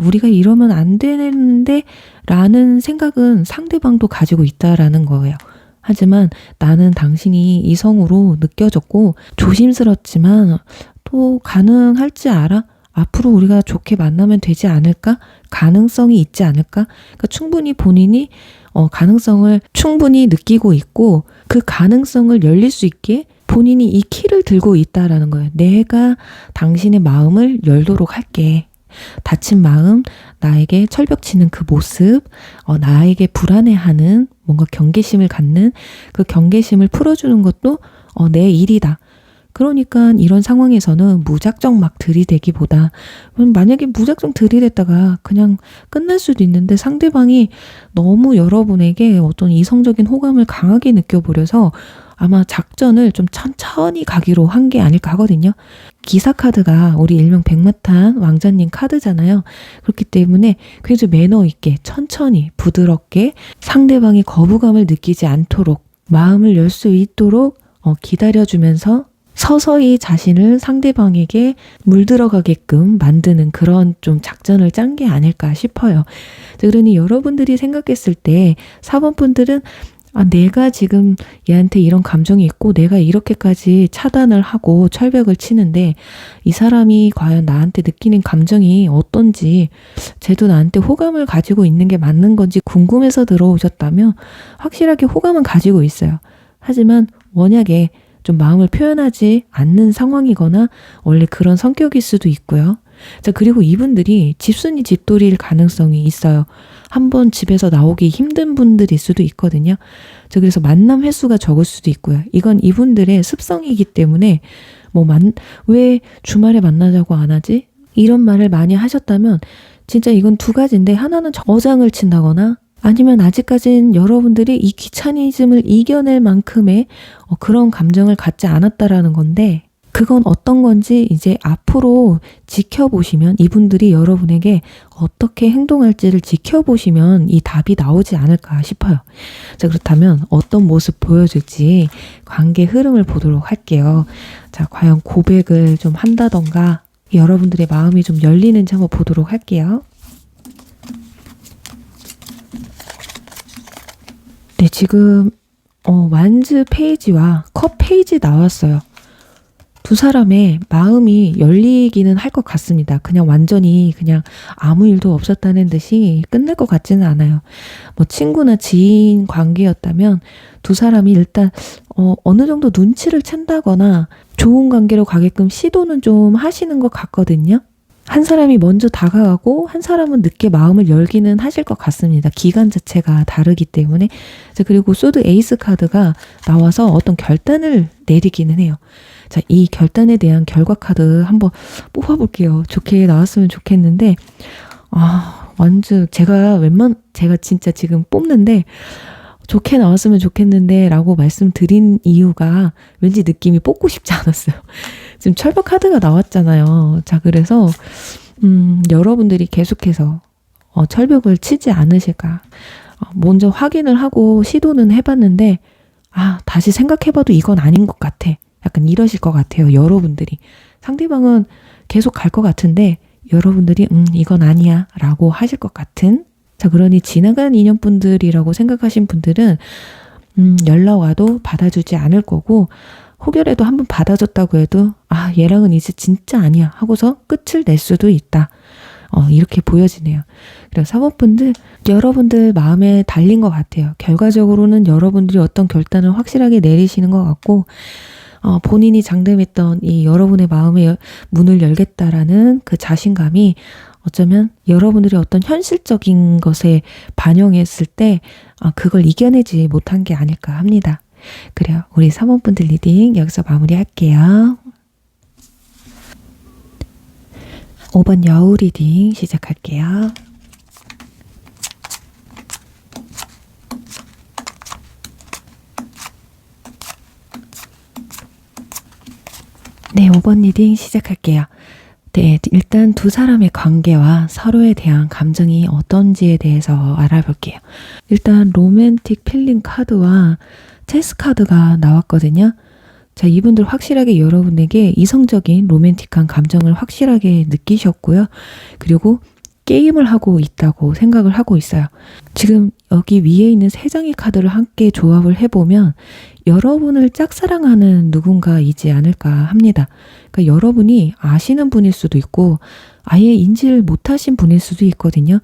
우리가 이러면 안 되는데 라는 생각은 상대방도 가지고 있다라는 거예요. 하지만 나는 당신이 이성으로 느껴졌고 조심스럽지만 또 가능할지 알아? 앞으로 우리가 좋게 만나면 되지 않을까? 가능성이 있지 않을까? 그러니까 충분히 본인이 가능성을 충분히 느끼고 있고 그 가능성을 열릴 수 있게 본인이 이 키를 들고 있다라는 거예요. 내가 당신의 마음을 열도록 할게. 다친 마음, 나에게 철벽치는 그 모습, 나에게 불안해하는 뭔가 경계심을 갖는 그 경계심을 풀어주는 것도 내 일이다. 그러니까 이런 상황에서는 무작정 막 들이대기보다 만약에 무작정 들이댔다가 그냥 끝날 수도 있는데 상대방이 너무 여러분에게 어떤 이성적인 호감을 강하게 느껴버려서 아마 작전을 좀 천천히 가기로 한 게 아닐까 하거든요. 기사 카드가 우리 일명 백마탄 왕자님 카드잖아요. 그렇기 때문에 그래도 매너 있게 천천히 부드럽게 상대방이 거부감을 느끼지 않도록 마음을 열 수 있도록 기다려주면서 서서히 자신을 상대방에게 물들어가게끔 만드는 그런 좀 작전을 짠 게 아닐까 싶어요. 그러니 여러분들이 생각했을 때 4번 분들은 내가 지금 얘한테 이런 감정이 있고 내가 이렇게까지 차단을 하고 철벽을 치는데 이 사람이 과연 나한테 느끼는 감정이 어떤지 쟤도 나한테 호감을 가지고 있는 게 맞는 건지 궁금해서 들어오셨다면 확실하게 호감은 가지고 있어요. 하지만 원약에 좀 마음을 표현하지 않는 상황이거나 원래 그런 성격일 수도 있고요. 자, 그리고 이분들이 집순이 집돌이일 가능성이 있어요. 한번 집에서 나오기 힘든 분들일 수도 있거든요. 그래서 만남 횟수가 적을 수도 있고요. 이건 이분들의 습성이기 때문에 왜 주말에 만나자고 안 하지? 이런 말을 많이 하셨다면 진짜 이건 두 가지인데, 하나는 어장을 친다거나 아니면 아직까진 여러분들이 이 귀차니즘을 이겨낼 만큼의 그런 감정을 갖지 않았다라는 건데, 그건 어떤 건지 이제 앞으로 지켜보시면, 이분들이 여러분에게 어떻게 행동할지를 지켜보시면 이 답이 나오지 않을까 싶어요. 자, 그렇다면 어떤 모습 보여줄지 관계 흐름을 보도록 할게요. 자, 과연 고백을 좀 한다던가 여러분들의 마음이 좀 열리는지 한번 보도록 할게요. 네, 지금 완즈 페이지와 컵 페이지 나왔어요. 두 사람의 마음이 열리기는 할 것 같습니다. 그냥 완전히 그냥 아무 일도 없었다는 듯이 끝날 것 같지는 않아요. 친구나 지인 관계였다면 두 사람이 일단 어느 정도 눈치를 챈다거나 좋은 관계로 가게끔 시도는 좀 하시는 것 같거든요. 한 사람이 먼저 다가가고 한 사람은 늦게 마음을 열기는 하실 것 같습니다. 기간 자체가 다르기 때문에. 그리고 소드 에이스 카드가 나와서 어떤 결단을 내리기는 해요. 자, 이 결단에 대한 결과 카드 한번 뽑아볼게요. 좋게 나왔으면 좋겠는데, 제가 진짜 지금 뽑는데 좋게 나왔으면 좋겠는데 라고 말씀드린 이유가 왠지 느낌이 뽑고 싶지 않았어요. 지금 철벽 카드가 나왔잖아요. 자, 그래서 여러분들이 계속해서 철벽을 치지 않으실까. 먼저 확인을 하고 시도는 해봤는데 다시 생각해봐도 이건 아닌 것 같아. 약간 이러실 것 같아요. 여러분들이. 상대방은 계속 갈 것 같은데 여러분들이 이건 아니야 라고 하실 것 같은. 자, 그러니 지나간 인연분들이라고 생각하신 분들은 연락 와도 받아주지 않을 거고, 혹여라도 한번 받아줬다고 해도 얘랑은 이제 진짜 아니야 하고서 끝을 낼 수도 있다. 이렇게 보여지네요. 그래서 3번분들 여러분들 마음에 달린 것 같아요. 결과적으로는 여러분들이 어떤 결단을 확실하게 내리시는 것 같고, 본인이 장담했던 이 여러분의 마음의 문을 열겠다라는 그 자신감이 어쩌면 여러분들이 어떤 현실적인 것에 반영했을 때 그걸 이겨내지 못한 게 아닐까 합니다. 그래요. 우리 3번분들 리딩 여기서 마무리할게요. 5번 여우 리딩 시작할게요. 네, 5번 리딩 시작할게요. 네, 일단 두 사람의 관계와 서로에 대한 감정이 어떤지에 대해서 알아볼게요. 일단 로맨틱 필링 카드와 체스 카드가 나왔거든요. 자, 이분들 확실하게 여러분에게 이성적인 로맨틱한 감정을 확실하게 느끼셨고요. 그리고 게임을 하고 있다고 생각을 하고 있어요. 지금 여기 위에 있는 세 장의 카드를 함께 조합을 해보면 여러분을 짝사랑하는 누군가이지 않을까 합니다. 그러니까 여러분이 아시는 분일 수도 있고 아예 인지를 못하신 분일 수도 있거든요.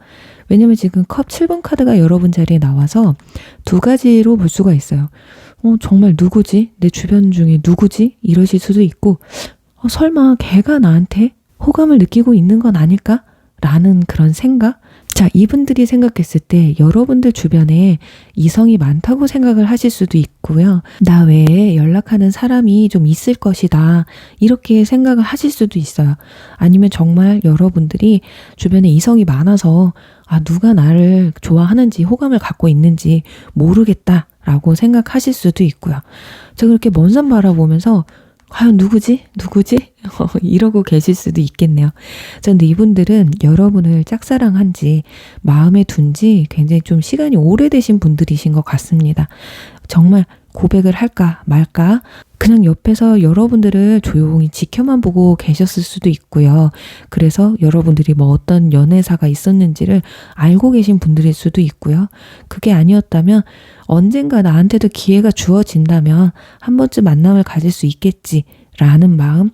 왜냐면 지금 컵 7번 카드가 여러분 자리에 나와서 두 가지로 볼 수가 있어요. 정말 누구지? 내 주변 중에 누구지? 이러실 수도 있고, 설마 걔가 나한테 호감을 느끼고 있는 건 아닐까? 라는 그런 생각? 자, 이분들이 생각했을 때 여러분들 주변에 이성이 많다고 생각을 하실 수도 있고요. 나 외에 연락하는 사람이 좀 있을 것이다. 이렇게 생각을 하실 수도 있어요. 아니면 정말 여러분들이 주변에 이성이 많아서 누가 나를 좋아하는지 호감을 갖고 있는지 모르겠다 라고 생각하실 수도 있고요. 저 그렇게 먼 산 바라보면서 과연 누구지? 이러고 계실 수도 있겠네요. 그런데 이분들은 여러분을 짝사랑한 지 마음에 둔 지 굉장히 좀 시간이 오래되신 분들이신 것 같습니다. 정말 고백을 할까 말까 그냥 옆에서 여러분들을 조용히 지켜만 보고 계셨을 수도 있고요. 그래서 여러분들이 어떤 연애사가 있었는지를 알고 계신 분들일 수도 있고요. 그게 아니었다면 언젠가 나한테도 기회가 주어진다면 한 번쯤 만남을 가질 수 있겠지라는 마음.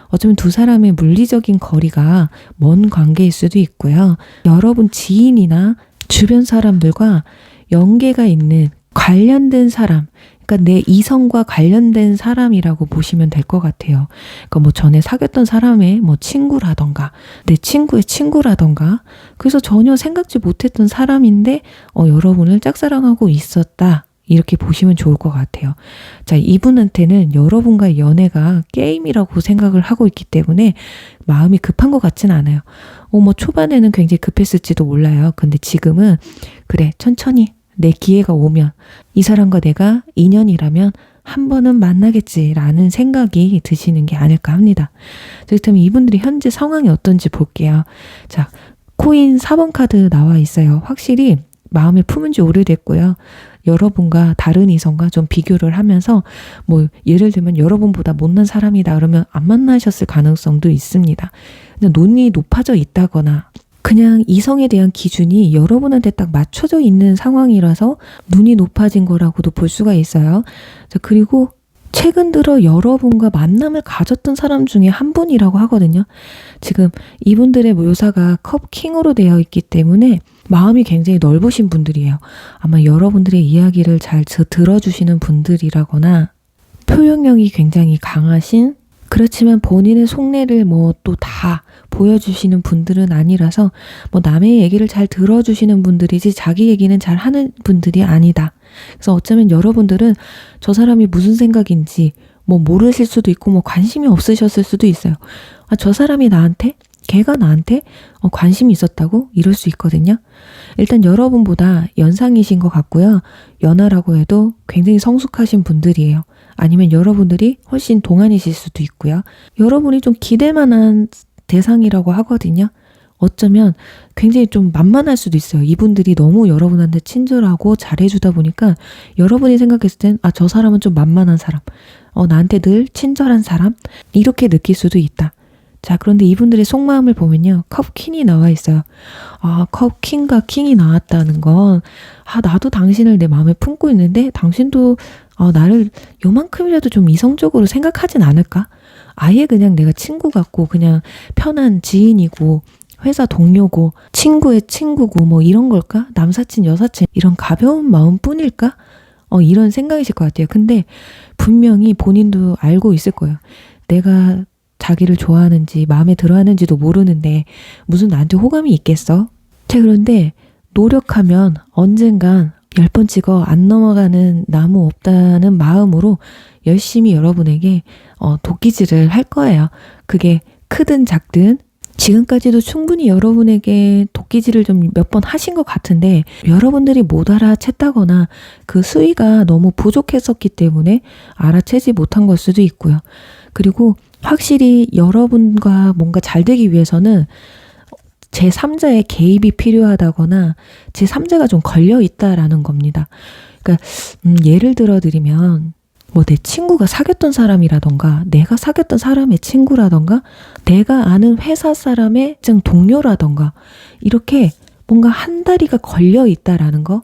어쩌면 두 사람의 물리적인 거리가 먼 관계일 수도 있고요. 여러분 지인이나 주변 사람들과 연계가 있는 관련된 사람, 그러니까 약간 내 이성과 관련된 사람이라고 보시면 될 것 같아요. 그러니까 뭐 전에 사귀었던 사람의 뭐 친구라던가 내 친구의 친구라던가 그래서 전혀 생각지 못했던 사람인데 여러분을 짝사랑하고 있었다. 이렇게 보시면 좋을 것 같아요. 자, 이분한테는 여러분과의 연애가 게임이라고 생각을 하고 있기 때문에 마음이 급한 것 같진 않아요. 뭐 초반에는 굉장히 급했을지도 몰라요. 근데 지금은 그래, 천천히 내 기회가 오면 이 사람과 내가 인연이라면 한 번은 만나겠지라는 생각이 드시는 게 아닐까 합니다. 그렇다면 이분들이 현재 상황이 어떤지 볼게요. 자, 코인 4번 카드 나와 있어요. 확실히 마음에 품은 지 오래됐고요. 여러분과 다른 이성과 좀 비교를 하면서 뭐 예를 들면 여러분보다 못난 사람이다 그러면 안 만나셨을 가능성도 있습니다. 그냥 눈이 높아져 있다거나 그냥 이성에 대한 기준이 여러분한테 딱 맞춰져 있는 상황이라서 눈이 높아진 거라고도 볼 수가 있어요. 자, 그리고 최근 들어 여러분과 만남을 가졌던 사람 중에 한 분이라고 하거든요. 지금 이분들의 묘사가 컵킹으로 되어 있기 때문에 마음이 굉장히 넓으신 분들이에요. 아마 여러분들의 이야기를 잘 들어주시는 분들이라거나 표현력이 굉장히 강하신 그렇지만 본인의 속내를 뭐 또 다 보여주시는 분들은 아니라서 뭐 남의 얘기를 잘 들어주시는 분들이지 자기 얘기는 잘 하는 분들이 아니다. 그래서 어쩌면 여러분들은 저 사람이 무슨 생각인지 뭐 모르실 수도 있고 뭐 관심이 없으셨을 수도 있어요. 아, 저 사람이 나한테? 걔가 나한테 관심이 있었다고? 이럴 수 있거든요. 일단 여러분보다 연상이신 것 같고요. 연하라고 해도 굉장히 성숙하신 분들이에요. 아니면 여러분들이 훨씬 동안이실 수도 있고요. 여러분이 좀 기댈만한 대상이라고 하거든요. 어쩌면 굉장히 좀 만만할 수도 있어요. 이분들이 너무 여러분한테 친절하고 잘해주다 보니까 여러분이 생각했을 땐 아, 저 사람은 좀 만만한 사람, 나한테 늘 친절한 사람 이렇게 느낄 수도 있다. 자, 그런데 이분들의 속마음을 보면요. 컵킹이 나와 있어요. 아, 컵킹과 킹이 나왔다는 건 나도 당신을 내 마음에 품고 있는데 당신도 나를 요만큼이라도 좀 이성적으로 생각하진 않을까? 아예 그냥 내가 친구 같고 그냥 편한 지인이고 회사 동료고 친구의 친구고 뭐 이런 걸까? 남사친 여사친 이런 가벼운 마음뿐일까? 이런 생각이실 것 같아요. 근데 분명히 본인도 알고 있을 거예요. 내가 자기를 좋아하는지 마음에 들어하는지도 모르는데 무슨 나한테 호감이 있겠어? 그런데 노력하면 언젠간 10번 찍어 안 넘어가는 나무 없다는 마음으로 열심히 여러분에게 도끼질을 할 거예요. 그게 크든 작든 지금까지도 충분히 여러분에게 도끼질을 좀 몇 번 하신 것 같은데 여러분들이 못 알아챘다거나 그 수위가 너무 부족했었기 때문에 알아채지 못한 걸 수도 있고요. 그리고 확실히 여러분과 뭔가 잘 되기 위해서는 제3자의 개입이 필요하다거나 제3자가 좀 걸려 있다라는 겁니다. 그러니까 예를 들어 드리면 뭐 내 친구가 사귀었던 사람이라던가 내가 사귀었던 사람의 친구라던가 내가 아는 회사 사람의 동료라던가 이렇게 뭔가 한 다리가 걸려 있다라는 거.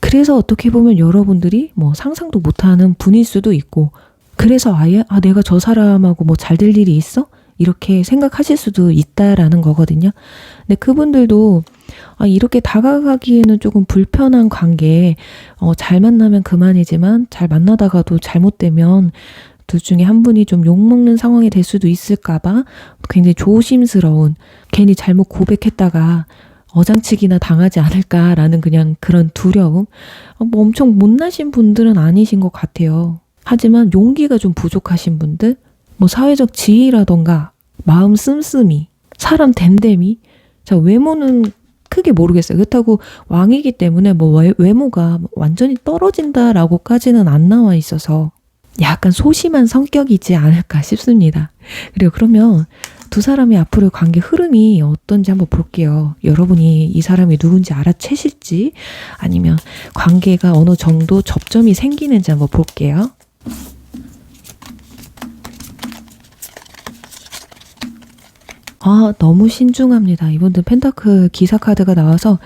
그래서 어떻게 보면 여러분들이 뭐 상상도 못하는 분일 수도 있고 그래서 아예 내가 저 사람하고 뭐 잘 될 일이 있어? 이렇게 생각하실 수도 있다라는 거거든요. 근데 그분들도 이렇게 다가가기에는 조금 불편한 관계, 잘 만나면 그만이지만 잘 만나다가도 잘못되면 둘 중에 한 분이 좀 욕먹는 상황이 될 수도 있을까봐 굉장히 조심스러운, 괜히 잘못 고백했다가 어장치기나 당하지 않을까라는 그냥 그런 두려움. 뭐 엄청 못나신 분들은 아니신 것 같아요. 하지만 용기가 좀 부족하신 분들, 뭐 사회적 지위라던가 마음 씀씀이, 사람 댐댐이, 자, 외모는 크게 모르겠어요. 그렇다고 왕이기 때문에 뭐 외모가 완전히 떨어진다라고까지는 안 나와 있어서 약간 소심한 성격이지 않을까 싶습니다. 그리고 그러면 두 사람의 앞으로의 관계 흐름이 어떤지 한번 볼게요. 여러분이 이 사람이 누군지 알아채실지 아니면 관계가 어느 정도 접점이 생기는지 한번 볼게요. 너무 신중합니다. 이분들 펜타클 기사 카드가 나와서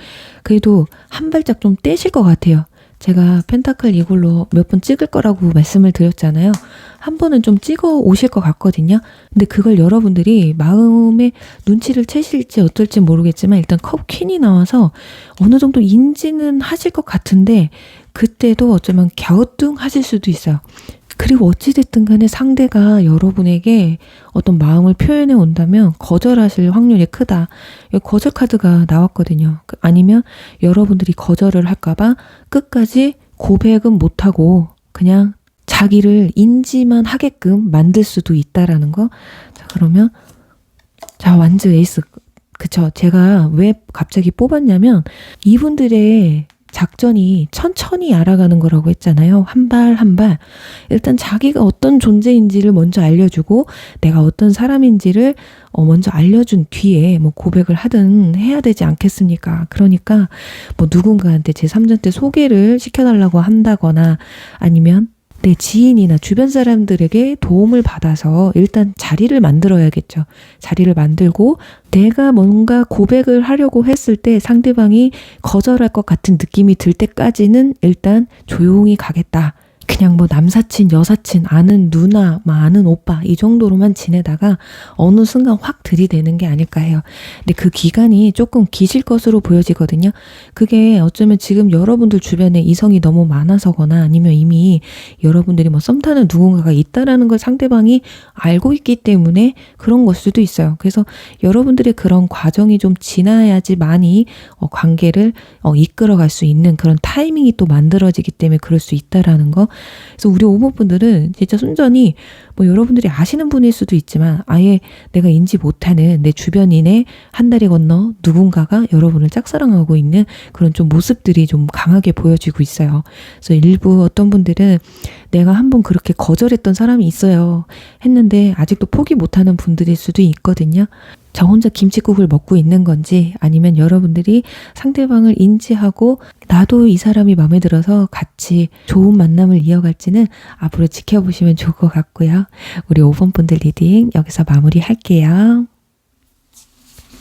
그래도 한 발짝 좀 떼실 것 같아요. 제가 펜타클 이걸로 몇 번 찍을 거라고 말씀을 드렸잖아요. 한 번은 좀 찍어 오실 것 같거든요. 근데 그걸 여러분들이 마음의 눈치를 채실지 어떨지 모르겠지만 일단 컵 퀸이 나와서 어느 정도 인지는 하실 것 같은데 그때도 어쩌면 갸우뚱하실 수도 있어요. 그리고 어찌됐든 간에 상대가 여러분에게 어떤 마음을 표현해 온다면 거절하실 확률이 크다. 거절 카드가 나왔거든요. 아니면 여러분들이 거절을 할까봐 끝까지 고백은 못하고 그냥 자기를 인지만 하게끔 만들 수도 있다라는 거. 자, 그러면 자, 완즈 에이스. 그쵸. 제가 왜 갑자기 뽑았냐면 이분들의 작전이 천천히 알아가는 거라고 했잖아요. 한 발 한 발. 일단 자기가 어떤 존재인지를 먼저 알려주고 내가 어떤 사람인지를 먼저 알려준 뒤에 뭐 고백을 하든 해야 되지 않겠습니까? 그러니까 뭐 누군가한테 제3자한테 소개를 시켜달라고 한다거나 아니면 내 지인이나 주변 사람들에게 도움을 받아서 일단 자리를 만들어야겠죠. 자리를 만들고 내가 뭔가 고백을 하려고 했을 때 상대방이 거절할 것 같은 느낌이 들 때까지는 일단 조용히 가겠다. 그냥 뭐 남사친, 여사친, 아는 누나, 아는 오빠 이 정도로만 지내다가 어느 순간 확 들이대는 게 아닐까 해요. 근데 그 기간이 조금 기실 것으로 보여지거든요. 그게 어쩌면 지금 여러분들 주변에 이성이 너무 많아서거나 아니면 이미 여러분들이 뭐 썸 타는 누군가가 있다라는 걸 상대방이 알고 있기 때문에 그런 걸 수도 있어요. 그래서 여러분들의 그런 과정이 좀 지나야지만이 관계를 이끌어갈 수 있는 그런 타이밍이 또 만들어지기 때문에 그럴 수 있다라는 거. 그래서 우리 오모분들은 진짜 순전히 뭐 여러분들이 아시는 분일 수도 있지만 아예 내가 인지 못하는 내 주변인의 한 다리 건너 누군가가 여러분을 짝사랑하고 있는 그런 좀 모습들이 좀 강하게 보여지고 있어요. 그래서 일부 어떤 분들은 내가 한번 그렇게 거절했던 사람이 있어요 했는데 아직도 포기 못하는 분들일 수도 있거든요. 저 혼자 김칫국을 먹고 있는 건지 아니면 여러분들이 상대방을 인지하고 나도 이 사람이 마음에 들어서 같이 좋은 만남을 이어갈지는 앞으로 지켜보시면 좋을 것 같고요. 우리 5번 분들 리딩 여기서 마무리할게요.